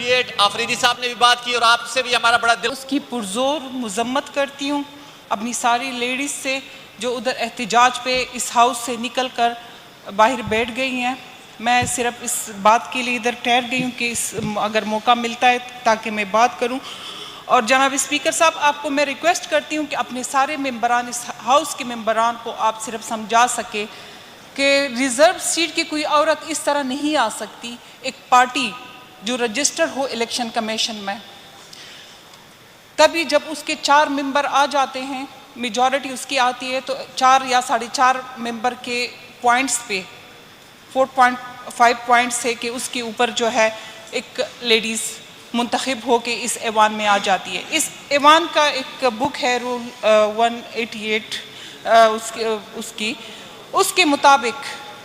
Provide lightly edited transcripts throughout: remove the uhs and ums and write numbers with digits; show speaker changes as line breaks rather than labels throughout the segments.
58 आफरीदी साहब ने भी बात की और आपसे भी हमारा बड़ा दिल।
उसकी पुरजोर मजम्मत करती हूँ अपनी सारी लेडीज़ से जो उधर एहतजाज पे इस हाउस से निकल कर बाहर बैठ गई हैं। मैं सिर्फ इस बात के लिए इधर ठहर गई हूँ कि अगर मौका मिलता है ताकि मैं बात करूँ। और जनाब स्पीकर साहब, आपको मैं रिक्वेस्ट करती हूँ कि अपने सारे मेंबरान, इस हाउस के मेंबरान को आप सिर्फ समझा सके कि रिज़र्व सीट की कोई औरत इस तरह नहीं आ सकती। एक पार्टी जो रजिस्टर हो इलेक्शन कमीशन में, तभी जब उसके 4 मेंबर आ जाते हैं, मेजॉरिटी उसकी आती है, तो 4 या 4.5 मेंबर के पॉइंट्स पे 4.5 पॉइंट्स है कि उसके ऊपर जो है एक लेडीज़ मुंतखब हो के इस ऐवान में आ जाती है। इस ऐवान का एक बुक है रूल 188 उसके मुताबिक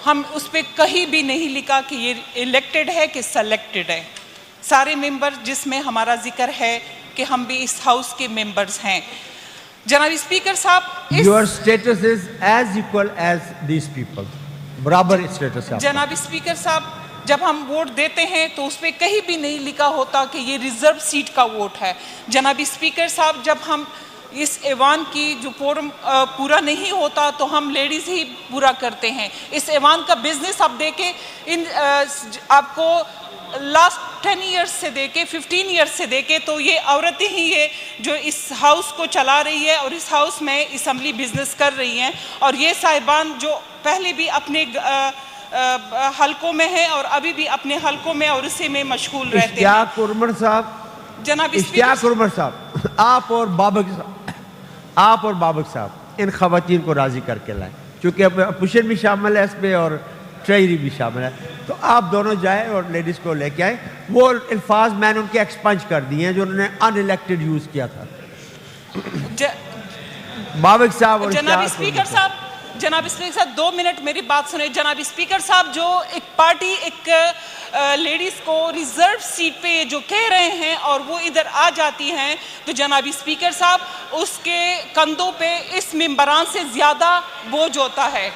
हम उस पर कहीं भी नहीं लिखा कि ये इलेक्टेड है कि सेलेक्टेड है। सारे मेंबर जिसमें हमारा जिक्र है कि हम भी इस हाउस के मेंबर्स हैं। जनाब स्पीकर साहब,
your status is as equal as these people, बराबर स्टेटस है।
जनाब स्पीकर साहब, जब हम वोट देते हैं तो उस पर कहीं भी नहीं लिखा होता कि ये रिजर्व सीट का वोट है। जनाब स्पीकर साहब, जब हम इस ऐवान की जो फोरम पूरा नहीं होता तो हम लेडीज़ ही पूरा करते हैं। इस ऐवान का बिजनेस आप देखें, आपको लास्ट 10 ईयर्स से देखे, 15 ईयर्स से देखे, तो ये औरतें ही है जो इस हाउस को चला रही है और इस हाउस में असम्बली बिजनेस कर रही हैं। और ये साहिबान जो पहले भी अपने हलकों में है और अभी भी अपने हलकों में और इसी में मशगूल रहते हैं।
कुरमर साहब,
जनाब
कुरमर साहब, आप और बाबक साहब इन खवातीन को राजी करके लाए, क्योंकि अब अपोजिशन भी शामिल है इसमें और ट्रेजरी भी शामिल है, तो आप दोनों जाए और लेडीज़ को लेके आए। वो अल्फाज मैंने उनके एक्सपंज कर दिए हैं जो उन्होंने अनइलेक्टेड यूज़ किया था। बाबक साहब और
जनाब स्पीकर साहब, 2 मिनट मेरी बात सुने। जनाब स्पीकर साहब, जो एक पार्टी एक लेडीज़ को रिजर्व सीट पे जो कह रहे हैं और वो इधर आ जाती हैं, तो जनाब स्पीकर साहब उसके कंधों पे इस मेंबरान से ज़्यादा बोझ होता है।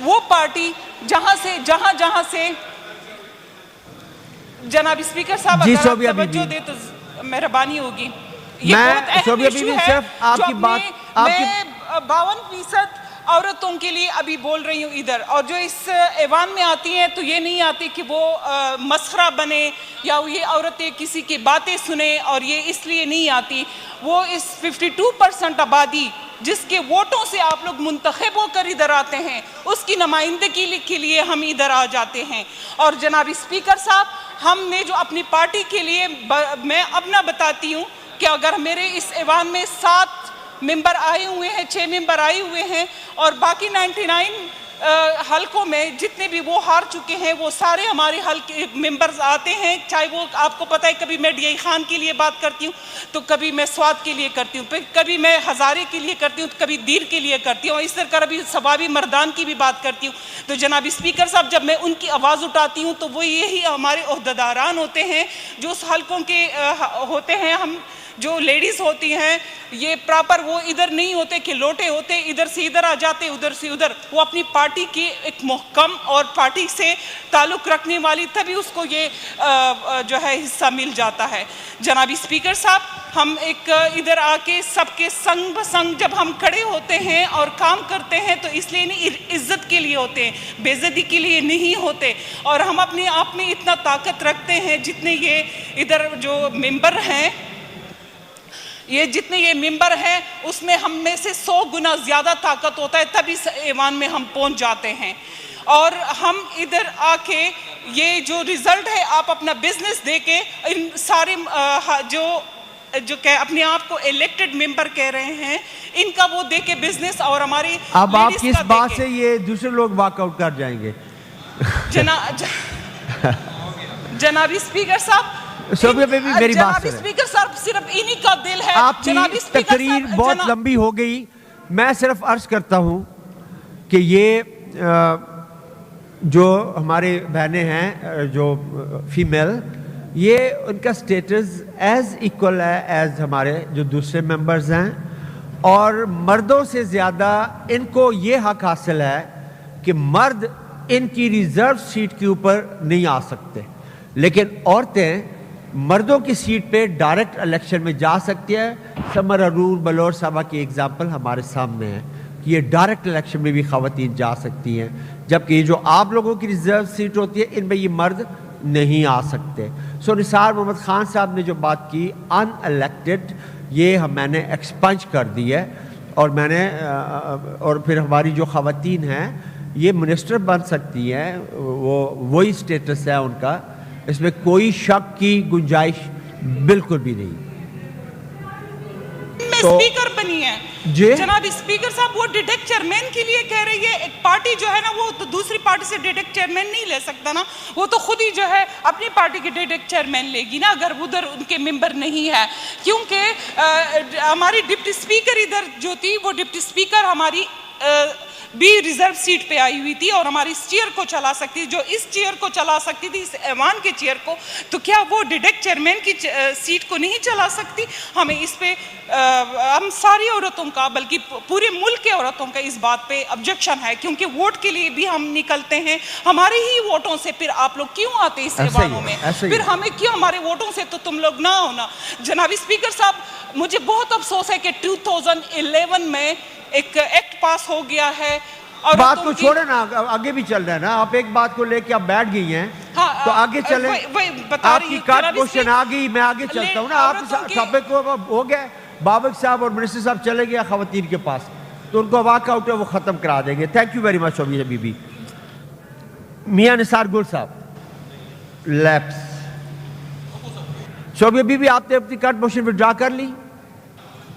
वो पार्टी जहाँ से जनाब स्पीकर साहब अगर आप तवज्जो दे तो मेहरबानी होगी। ये बहुत अहम इशू है। मैं 52% औरतों के लिए अभी बोल रही हूँ इधर, और जो इस ऐवान में आती हैं तो ये नहीं आती कि वो मस्खरा बने या ये औरतें किसी की बातें सुने, और ये इसलिए नहीं आती। वो इस 52% आबादी जिसके वोटों से आप लोग मुंतखब होकर इधर आते हैं, उसकी नुमाइंदगी के लिए हम इधर आ जाते हैं। और जनाब स्पीकर साहब, हमने जो अपनी पार्टी के लिए, मैं अपना बताती हूँ कि अगर मेरे इस ऐवान में 7 मेंबर आए हुए हैं, 6 मेंबर आए हुए हैं, और बाकी 99 हलकों में जितने भी वो हार चुके हैं वो सारे हमारे हल्के मेंबर्स आते हैं। चाहे वो, आपको पता है, कभी मैं DI खान के लिए बात करती हूँ, तो कभी मैं स्वाद के लिए करती हूँ, कभी मैं हज़ारे के लिए करती हूँ, तो कभी दीर के लिए करती हूँ, इस तरह कभी सवाबी मर्दान की भी बात करती हूँ। तो जनाब स्पीकर साहब, जब मैं उनकी आवाज़ उठाती हूँ तो वो यही हमारे ओहदेदारान होते हैं जो उस हलकों के होते हैं। हम जो लेडीज़ होती हैं ये प्रॉपर वो इधर नहीं होते कि लोटे होते, इधर से इधर आ जाते, उधर से उधर। वो अपनी पार्टी की एक मुहकम और पार्टी से ताल्लुक़ रखने वाली, तभी उसको ये जो है हिस्सा मिल जाता है। जनाब स्पीकर साहब, हम एक इधर आके सबके संग बसंग जब हम खड़े होते हैं और काम करते हैं तो इसलिए नहीं, इज़्ज़त के लिए होते हैं, बेइज्जती के लिए नहीं होते। और हम अपने आप में इतना ताकत रखते हैं, जितने ये इधर जो मेंबर हैं, जितने ये मेंबर हैं उसमें हम में से 100 गुना ज़्यादा ताकत होता है, तभी इस ऐवान में हम पहुंच जाते हैं। और हम इधर आके ये जो रिज़ल्ट है, आप अपना बिजनेस देके इन सारे जो कह अपने आप को इलेक्टेड मेंबर कह रहे हैं, इनका वो देके बिजनेस, और हमारी
अब आप किस बात से ये दूसरे लोग वॉकआउट कर जाएंगे?
जनाब स्पीकर साहब,
जनाब
स्पीकर साहब, सिर्फ इन्हीं का दिल है।
आपकी तकरीर बहुत लंबी हो गई, मैं सिर्फ अर्ज करता हूं कि ये जो हमारे बहनें हैं जो फीमेल, ये उनका स्टेटस एज इक्वल है एज हमारे जो दूसरे मेंबर्स हैं, और मर्दों से ज़्यादा इनको ये हक हासिल है कि मर्द इनकी रिजर्व सीट के ऊपर नहीं आ सकते, लेकिन औरतें مردوں کی سیٹ پہ ڈائریکٹ الیکشن میں جا سکتی ہے. سمر ارور بلور صاحبہ کی ایگزامپل ہمارے سامنے ہے کہ یہ ڈائریکٹ الیکشن میں بھی خواتین جا سکتی ہیں, جبکہ یہ جو آپ لوگوں کی ریزرو سیٹ ہوتی ہے ان میں یہ مرد نہیں آ سکتے. سو نثار محمد خان صاحب نے جو بات کی ان الیکٹڈ, یہ میں نے ایکسپنج کر دی ہے, اور میں نے اور پھر ہماری جو خواتین ہیں یہ منسٹر بن سکتی ہیں, وہی سٹیٹس ہے ان کا, اس میں کوئی شک کی گنجائش بالکل بھی نہیں.
اسپیکر بنی ہے
جی
جناب اسپیکر صاحب, وہ ڈیڈکٹ چیئرمین کے لیے کہہ رہی ہے. ایک پارٹی جو ہے نا وہ تو دوسری پارٹی سے ڈیڈکٹ چیئرمین نہیں لے سکتا نا, وہ تو خود ہی جو ہے اپنی پارٹی کے ڈیڈکٹ چیئرمین لے گی نا اگر ادھر ان کے ممبر نہیں ہے. کیونکہ ہماری ڈپٹی اسپیکر ادھر جو تھی وہ ڈپٹی اسپیکر ہماری بھی ریزرو سیٹ پہ آئی ہوئی تھی اور ہماری اس چیئر کو چلا سکتی تھی, جو اس چیئر کو چلا سکتی تھی, اس ایوان کے چیئر کو, تو کیا وہ ڈیڈکٹ چیئرمین کی سیٹ کو نہیں چلا سکتی؟ ہمیں اس پہ ہم ساری عورتوں کا بلکہ پورے ملک کے عورتوں کا اس بات پہ آبجیکشن ہے, کیونکہ ووٹ کے لیے بھی ہم نکلتے ہیں, ہمارے ہی ووٹوں سے پھر آپ لوگ کیوں آتے اس ایوانوں میں, پھر ہمیں کیوں ہمارے ووٹوں سے تو تم لوگ نہ ہونا. جناب اسپیکر صاحب, مجھے بہت افسوس ہے کہ 2011 میں ایک ایکٹ پاس ہو گیا ہے.
بات کو چھوڑے نا, آگے بھی چل رہا ہے نا, آپ ایک بات کو لے کے آپ بیٹھ گئی ہیں تو آگے چلیں. آپ کی کٹ کوشچن آ گئی, میں آگے چلتا ہوں نا. آپ ٹاپک کو ہو گیا, بابک صاحب اور منسٹر صاحب چلے گئے خواتین کے پاس, تو ان کو واک آؤٹ ہے وہ ختم کرا دیں گے. تھینک یو ویری مچ شوبی بی بی. میاں نثار گل صاحب لیپس. شوبی بی بی, آپ نے اپنی کٹ موشن وڈرا کر لی؟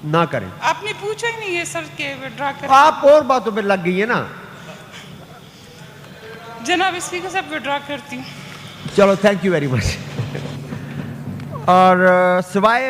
نہ کریں,
آپ نے پوچھا ہی نہیں ہے سر کہ وڈرا کریں.
آپ اور باتوں پہ لگ گئی ہیں نا.
جناب اسپیکر صاحب وڈرا کرتی ہوں.
چلو تھینک یو ویری مچ. اور سوائے